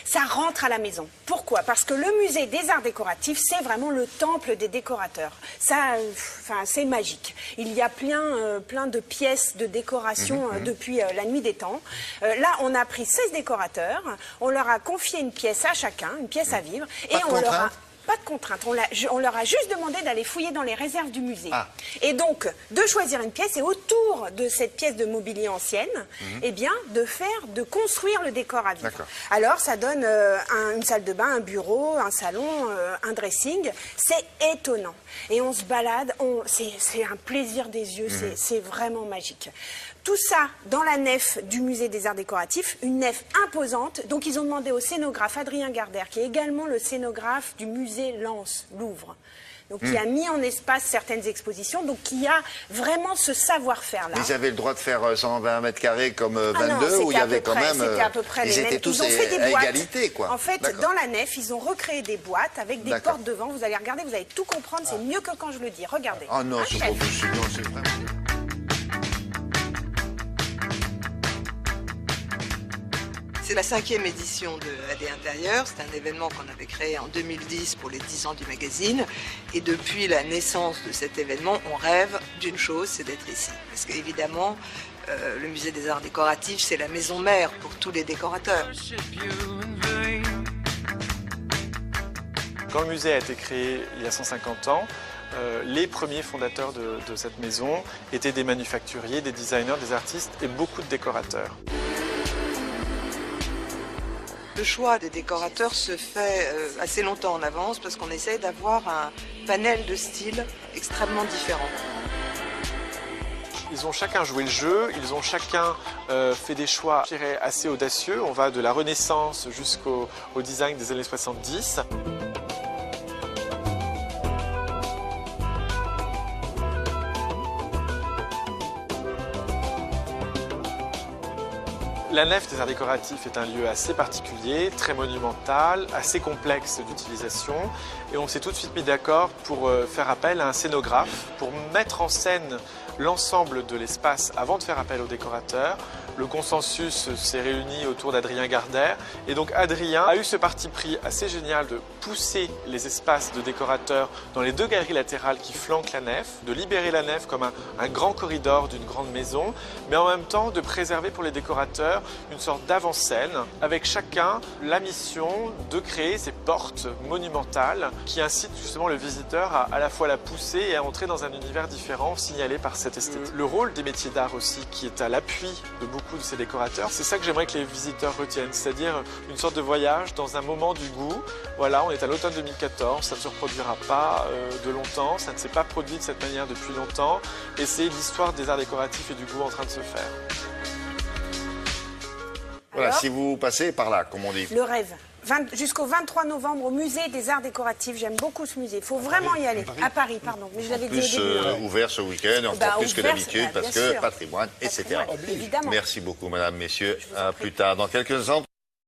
ça rentre à la maison. Pourquoi? Parce que le musée des arts décoratifs, c'est vraiment le temple des décorateurs. Ça, c'est magique. Il y a plein de pièces de décoration depuis la nuit des temps. Là, on a pris 16 décorateurs, on leur a confié une pièce à chacun, une pièce à vivre, et on leur a... Pas de contrainte. On leur a juste demandé d'aller fouiller dans les réserves du musée. Et donc, de choisir une pièce et autour de cette pièce de mobilier ancienne, eh bien, de construire le décor à vivre. Alors, ça donne une salle de bain, un bureau, un salon, un dressing. C'est étonnant. Et on se balade, c'est un plaisir des yeux, c'est vraiment magique. Tout ça dans la nef du musée des arts décoratifs, une nef imposante. Donc ils ont demandé au scénographe Adrien Gardère, qui est également le scénographe du musée Lens, Louvre, donc qui a mis en espace certaines expositions, donc qui a vraiment ce savoir-faire-là. Ils avaient le droit de faire 120 mètres carrés comme 22, où il y avait quand même... C'était à peu près les mêmes. Ils étaient tous à égalité, quoi. En fait, dans la nef, ils ont recréé des boîtes avec des portes devant. Vous allez regarder, vous allez tout comprendre, c'est mieux que quand je le dis. Regardez. Oh non, c'est vraiment... C'est la 5e édition de AD Intérieur. C'est un événement qu'on avait créé en 2010 pour les 10 ans du magazine. Et depuis la naissance de cet événement, on rêve d'une chose, c'est d'être ici. Parce qu'évidemment, le musée des arts décoratifs, c'est la maison mère pour tous les décorateurs. Quand le musée a été créé il y a 150 ans, les premiers fondateurs de cette maison étaient des manufacturiers, des designers, des artistes et beaucoup de décorateurs. Le choix des décorateurs se fait assez longtemps en avance parce qu'on essaie d'avoir un panel de styles extrêmement différents. Ils ont chacun joué le jeu, ils ont chacun fait des choix, je dirais, assez audacieux. On va de la Renaissance jusqu'au design des années 70. La nef des arts décoratifs est un lieu assez particulier, très monumental, assez complexe d'utilisation. Et on s'est tout de suite mis d'accord pour faire appel à un scénographe, pour mettre en scène l'ensemble de l'espace avant de faire appel aux décorateurs. Le consensus s'est réuni autour d'Adrien Gardère. Et donc Adrien a eu ce parti pris assez génial de pousser les espaces de décorateurs dans les 2 galeries latérales qui flanquent la nef, de libérer la nef comme un grand corridor d'une grande maison, mais en même temps de préserver pour les décorateurs une sorte d'avant-scène, avec chacun la mission de créer ces portes monumentales qui incitent justement le visiteur à la fois la pousser et à entrer dans un univers différent signalé par cette esthétique. Le rôle des métiers d'art aussi, qui est à l'appui de beaucoup de ces décorateurs, c'est ça que j'aimerais que les visiteurs retiennent, c'est-à-dire une sorte de voyage dans un moment du goût. Voilà, on est à l'automne 2014, ça ne se reproduira pas de longtemps, ça ne s'est pas produit de cette manière depuis longtemps, et c'est l'histoire des arts décoratifs et du goût en train de se faire. Voilà, si vous passez par là, comme on dit. Le rêve. Jusqu'au 23 novembre au musée des arts décoratifs. J'aime beaucoup ce musée. Il faut vraiment y aller. À Paris, pardon. Mais je l'avais dit au début. Ouvert ce week-end, encore plus que d'habitude, parce que patrimoine, etc. Évidemment. Merci beaucoup, madame, messieurs. À plus tard. Dans quelques instants.